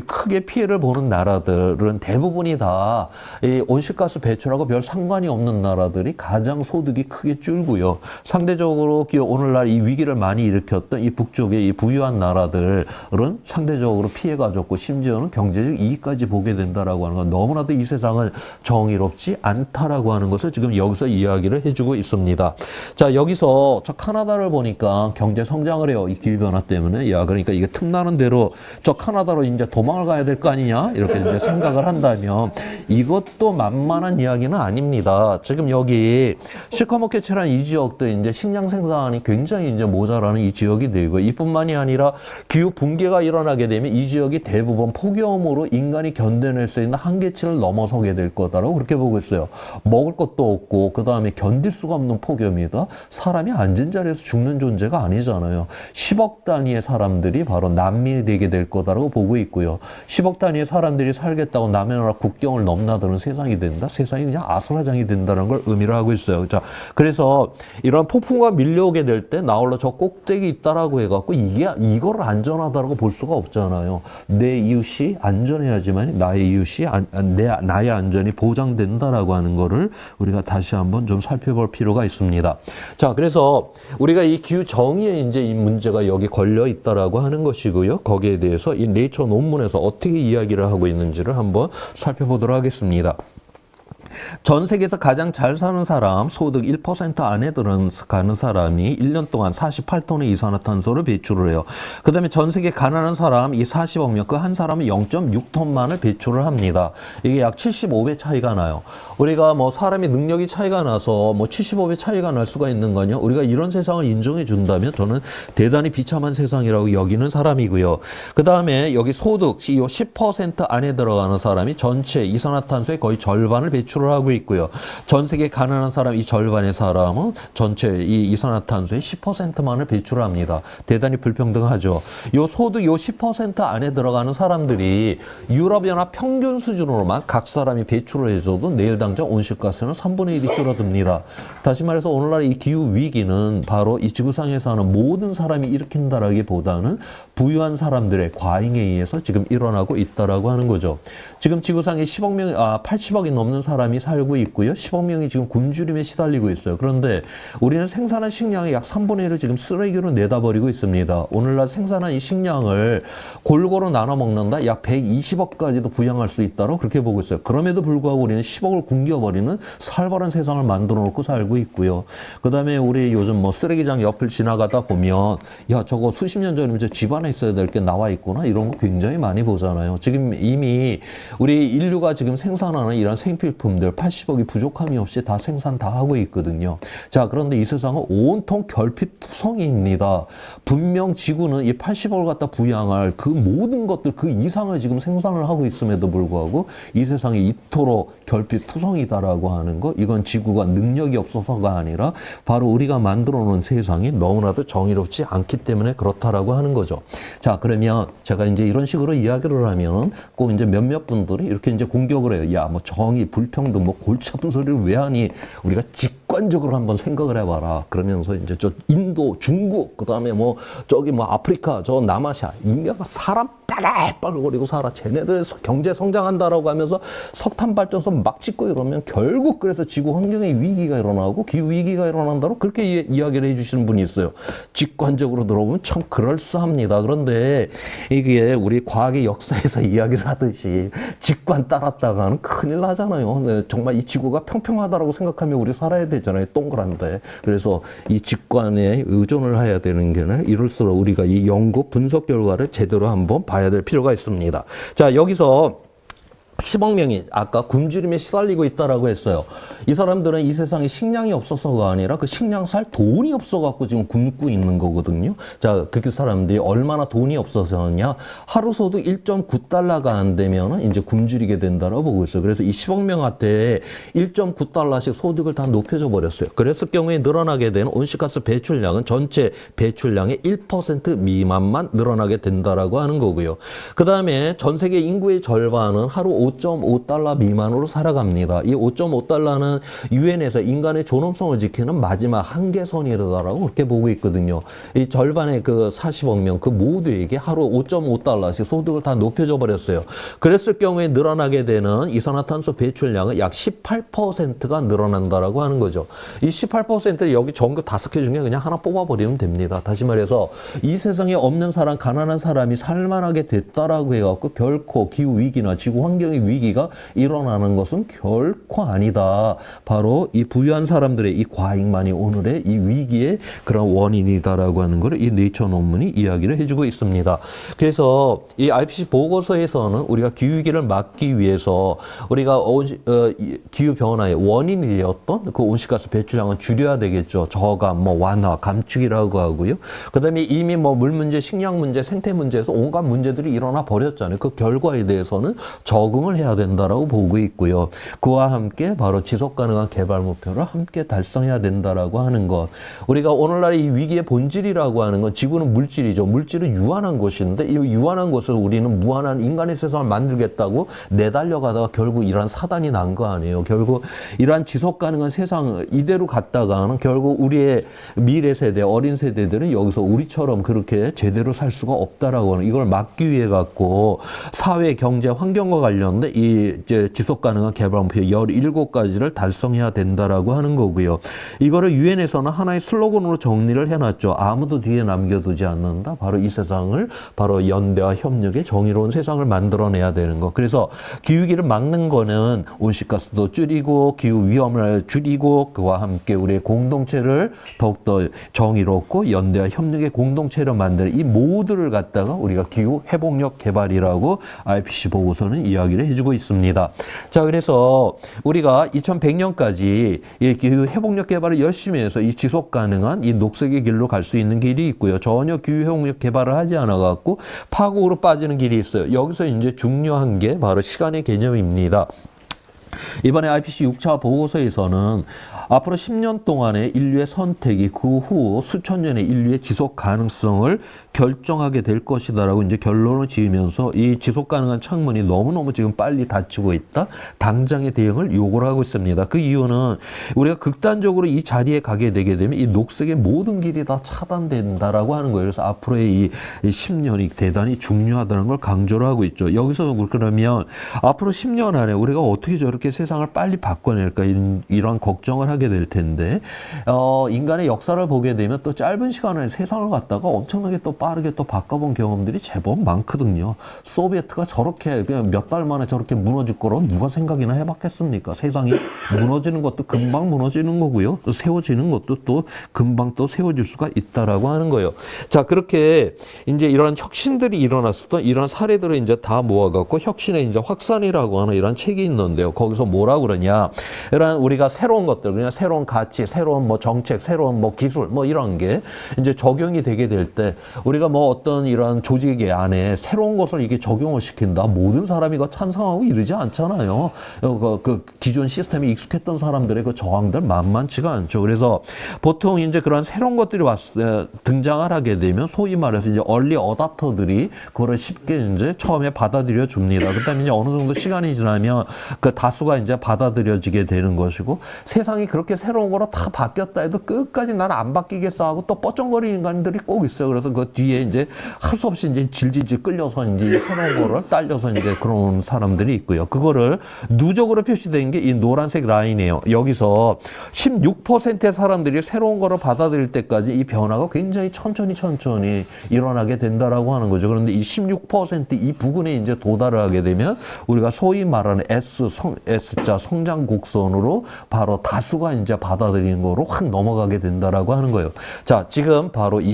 크게 피해를 보는 나라들은 대부분이 다 이 온실가스 배출하고 별 상관이 없는 나라들이 가장 소득이 크게 줄고요. 상대적으로 오늘날 이 위기를 많이 일으켰던 이 북쪽의 이 부유한 나라들은 상대적으로 피해가 적고 심지어는 경제적 이익까지 보게 된다라고 하는 건 너무나도 이 세상은 정의롭지 않다라고 하는 것을 지금 여기서 이야기를 해주고 있습니다. 자, 여기서 저 카나다를 보니까 경제 성장을 해요. 이 기후변화 때문에. 야, 그러니까 이게 틈나는 대로 저 카나다로 이제 도망을 가야 될 거 아니냐? 이렇게 이제 생각을 한다면 이것도 만만한 이야기는 아닙니다. 지금 여기 시카모케치라는 이 지역도 이제 식량 생산이 굉장히 이제 모자라는 이 지역이 되고 이뿐만이 아니라 기후 붕괴가 일어나게 되면 이 지역이 대부분 폭염으로 인간이 견뎌낼 수 있는 한계치를 넘어서게 될 거다라고 그렇게 보고 있어요. 먹을 것도 없고 그 다음에 견딜 수가 없는 폭염이다. 사람이 앉은 자리에서 죽는 존재가 아니잖아요. 10억 단위의 사람들이 바로 난민이 되게 될 거다라고 보고 있고요. 10억 단위의 사람들이 살겠다고 남의 나라 국경을 넘나드는 세상이 된다. 세상이 그냥 아수라장이 된다는 걸 의미를 하고 있어요. 자, 그래서 이런 폭풍과 밀려오게 될 때 나홀로 저 꼭대기 있다라고 해갖고 이거를 안전하다라고 볼 수가 없잖아요. 내 이웃이 안전해야지만 나의 이웃이 나의 안전이 보장된다라고 하는 거를 우리가 다시 한번 좀 살펴볼 필요가 있습니다. 자, 그래서 우리가 이 기후 정의에 이제 이 문제가 여기 걸려 있다라고 하는 것이고요. 거기에 대해서 이 네이처 논문에서 어떻게 이야기를 하고 있는지를 한번 살펴보도록 하겠습니다. 전 세계에서 가장 잘 사는 사람, 소득 1% 안에 들어가는 사람이 1년 동안 48톤의 이산화탄소를 배출을 해요. 그 다음에 전 세계 가난한 사람, 이 40억 명, 그 한 사람은 0.6톤만을 배출을 합니다. 이게 약 75배 차이가 나요. 우리가 뭐 사람이 능력이 차이가 나서 뭐 75배 차이가 날 수가 있는 거냐? 우리가 이런 세상을 인정해 준다면 저는 대단히 비참한 세상이라고 여기는 사람이고요. 그 다음에 여기 소득, 이 10% 안에 들어가는 사람이 전체 이산화탄소의 거의 절반을 배출을 하고 있고요. 전 세계 가난한 사람 이 절반의 사람은 전체 이 이산화탄소의 10%만을 배출합니다. 대단히 불평등하죠. 요 소득 요 10% 안에 들어가는 사람들이 유럽연합 평균 수준으로만 각 사람이 배출을 해줘도 내일 당장 온실가스는 3분의 1이 줄어듭니다. 다시 말해서 오늘날 이 기후 위기는 바로 이 지구상에 사는 모든 사람이 일으킨다라기보다는 부유한 사람들의 과잉에 의해서 지금 일어나고 있다라고 하는 거죠. 지금 지구상에 80억이 넘는 사람이 살고 있고요. 10억 명이 지금 굶주림에 시달리고 있어요. 그런데 우리는 생산한 식량의 약 3분의 1을 지금 쓰레기로 내다버리고 있습니다. 오늘날 생산한 이 식량을 골고루 나눠 먹는다 약 120억까지도 부양할 수 있다고 그렇게 보고 있어요. 그럼에도 불구하고 우리는 10억을 굶겨버리는 살벌한 세상을 만들어 놓고 살고 있고요. 그 다음에 우리 요즘 뭐 쓰레기장 옆을 지나가다 보면 야, 저거 수십 년 전이면 저 집안에 있어야 될 게 나와 있구나 이런 거 굉장히 많이 보잖아요. 지금 이미 우리 인류가 지금 생산하는 이런 생필품들 80억이 부족함이 없이 다 생산 다 하고 있거든요. 자, 그런데 이 세상은 온통 결핍투성이입니다. 분명 지구는 이 80억을 갖다 부양할 그 모든 것들 그 이상을 지금 생산을 하고 있음에도 불구하고 이 세상이 이토록 결핍투성이다라고 하는 거 이건 지구가 능력이 없어서가 아니라 바로 우리가 만들어 놓은 세상이 너무나도 정의롭지 않기 때문에 그렇다라고 하는 거죠. 자, 그러면 제가 이제 이런 식으로 이야기를 하면 꼭 이제 몇몇 분들이 이렇게 이제 공격을 해요. 야, 뭐 정의, 불평등, 뭐 골치 아픈 소리를 왜 하니? 우리가 직관적으로 한번 생각을 해봐라. 그러면서 이제 저 인도, 중국, 그 다음에 뭐 저기 뭐 아프리카, 저 남아시아, 인간가 사람 빠글빠글거리고 살아. 쟤네들 경제 성장한다라고 하면서 석탄 발전소 막 짓고 이러면 결국 그래서 지구 환경의 위기가 일어나고 기후 위기가 일어난다고 그렇게 이야기를 해주시는 분이 있어요. 직관적으로 들어보면 참 그럴싸합니다. 그런데 이게 우리 과학의 역사에서 이야기를 하듯이 직관 따랐다가는 큰일 나잖아요. 네, 정말 이 지구가 평평하다라고 생각하면 우리 살아야 되잖아요. 동그란데. 그래서 이 직관에 의존을 해야 되는 게 이럴수록 우리가 이 연구 분석 결과를 제대로 한번 봐야 될 필요가 있습니다. 자, 여기서 10억 명이 아까 굶주림에 시달리고 있다라고 했어요. 이 사람들은 이 세상에 식량이 없어서가 아니라 그 식량 살 돈이 없어갖고 지금 굶고 있는 거거든요. 자, 그 사람들이 얼마나 돈이 없어서냐. 하루 소득 1.9달러가 안 되면 이제 굶주리게 된다라고 보고 있어요. 그래서 이 10억 명한테 1.9달러씩 소득을 다 높여줘 버렸어요. 그랬을 경우에 늘어나게 되는 온실가스 배출량은 전체 배출량의 1% 미만만 늘어나게 된다라고 하는 거고요. 그 다음에 전 세계 인구의 절반은 하루 5.5달러 미만으로 살아갑니다. 이 5.5달러는 유엔에서 인간의 존엄성을 지키는 마지막 한계선이라고 그렇게 보고 있거든요. 이 절반의 그 40억 명 그 모두에게 하루 5.5달러씩 소득을 다 높여줘 버렸어요. 그랬을 경우에 늘어나게 되는 이산화탄소 배출량은 약 18%가 늘어난다라고 하는 거죠. 이 18% 여기 전교 5개 중에 그냥 하나 뽑아버리면 됩니다. 다시 말해서 이 세상에 없는 사람, 가난한 사람이 살만하게 됐다라고 해갖고 결코 기후 위기나 지구 환경의 위기가 일어나는 것은 결코 아니다. 바로 이 부유한 사람들의 이 과잉만이 오늘의 이 위기의 그런 원인이다라고 하는 것을 이 네이처 논문이 이야기를 해주고 있습니다. 그래서 이 IPCC 보고서에서는 우리가 기후 위기를 막기 위해서 우리가 기후 변화의 원인이었던 그 온실가스 배출량은 줄여야 되겠죠. 저감, 뭐 완화, 감축이라고 하고요. 그다음에 이미 뭐 물 문제, 식량 문제, 생태 문제에서 온갖 문제들이 일어나 버렸잖아요. 그 결과에 대해서는 적응을 해야 된다라고 보고 있고요. 그와 함께 바로 지속 가능한 개발 목표를 함께 달성해야 된다라고 하는 것. 우리가 오늘날 이 위기의 본질이라고 하는 건 지구는 물질이죠. 물질은 유한한 것인데 이 유한한 것을 우리는 무한한 인간의 세상을 만들겠다고 내달려가다가 결국 이러한 사단이 난 거 아니에요. 결국 이러한 지속 가능한 세상 이대로 갔다가는 결국 우리의 미래 세대, 어린 세대들은 여기서 우리처럼 그렇게 제대로 살 수가 없다라고 하는 이걸 막기 위해 갖고 사회, 경제, 환경과 관련된 이 이제 지속 가능한 개발 목표 17가지를 달성해야 된다라고 하는 거고요. 이거를 유엔에서는 하나의 슬로건으로 정리를 해놨죠. 아무도 뒤에 남겨두지 않는다. 바로 이 세상을 바로 연대와 협력의 정의로운 세상을 만들어내야 되는 거. 그래서 기후위기를 막는 거는 온실가스도 줄이고 기후 위험을 줄이고 그와 함께 우리의 공동체를 더욱더 정의롭고 연대와 협력의 공동체를 만드는 이 모두를 갖다가 우리가 기후 회복력 개발이라고 IPCC 보고서는 이야기를 해주고 있습니다. 자, 그래서 우리가 2100년까지 이 기후 회복력 개발을 열심히 해서 이 지속 가능한 이 녹색의 길로 갈 수 있는 길이 있고요. 전혀 기후 회복력 개발을 하지 않아 갖고 파국으로 빠지는 길이 있어요. 여기서 이제 중요한 게 바로 시간의 개념입니다. 이번에 IPCC 6차 보고서에서는 앞으로 10년 동안의 인류의 선택이 그 후 수천 년의 인류의 지속 가능성을 결정하게 될 것이다라고 이제 결론을 지으면서 이 지속 가능한 창문이 너무너무 지금 빨리 닫히고 있다. 당장의 대응을 요구를 하고 있습니다. 그 이유는 우리가 극단적으로 이 자리에 가게 되게 되면 이 녹색의 모든 길이 다 차단된다라고 하는 거예요. 그래서 앞으로의 이 10년이 대단히 중요하다는 걸 강조를 하고 있죠. 여기서 그러면 앞으로 10년 안에 우리가 어떻게 저렇게 세상을 빨리 바꿔낼까 이런 걱정을 하게 될 텐데 인간의 역사를 보게 되면 또 짧은 시간에 세상을 갖다가 엄청나게 또 빠르게 또 바꿔본 경험들이 제법 많거든요. 소비에트가 저렇게 그냥 몇 달 만에 저렇게 무너질 거로 누가 생각이나 해봤겠습니까? 세상이 무너지는 것도 금방 무너지는 거고요. 또 세워지는 것도 또 금방 또 세워질 수가 있다라고 하는 거예요. 자, 그렇게 이제 이런 혁신들이 일어났었던 이런 사례들을 이제 다 모아갖고 혁신의 이제 확산이라고 하는 이런 책이 있는데요. 거기서 뭐라고 그러냐? 이런 우리가 새로운 것들, 그냥 새로운 가치, 새로운 뭐 정책, 새로운 뭐 기술, 뭐 이런 게 이제 적용이 되게 될 때 우리가 뭐 어떤 이런 조직 안에 새로운 것을 이게 적용을 시킨다. 모든 사람이 이거 찬성하고 이러지 않잖아요. 그 기존 시스템에 익숙했던 사람들의 그 저항들 만만치가 않죠. 그래서 보통 이제 그런 새로운 것들이 등장을 하게 되면 소위 말해서 이제 얼리 어답터들이 그거를 쉽게 이제 처음에 받아들여 줍니다. 그다음에 이제 어느 정도 시간이 지나면 그 다수가 이제 받아들여지게 되는 것이고 세상이 그렇게 새로운 거로 다 바뀌었다 해도 끝까지 나는 안 바뀌겠어 하고 또 뻐쩍거리는 인간들이 꼭 있어요. 그래서 그 뒤에 이제 할 수 없이 이제 질질질 끌려서 이제 새로운 거를 딸려서 이제 그런 사람들이 있고요. 그거를 누적으로 표시된 게 이 노란색 라인이에요. 여기서 16%의 사람들이 새로운 거를 받아들일 때까지 이 변화가 굉장히 천천히 일어나게 된다라고 하는 거죠. 그런데 이 16% 부근에 이제 도달을 하게 되면 우리가 소위 말하는 S자 성장 곡선으로 바로 다수가 이제 받아들이는 거로 확 넘어가게 된다라고 하는 거예요. 자, 지금 바로 이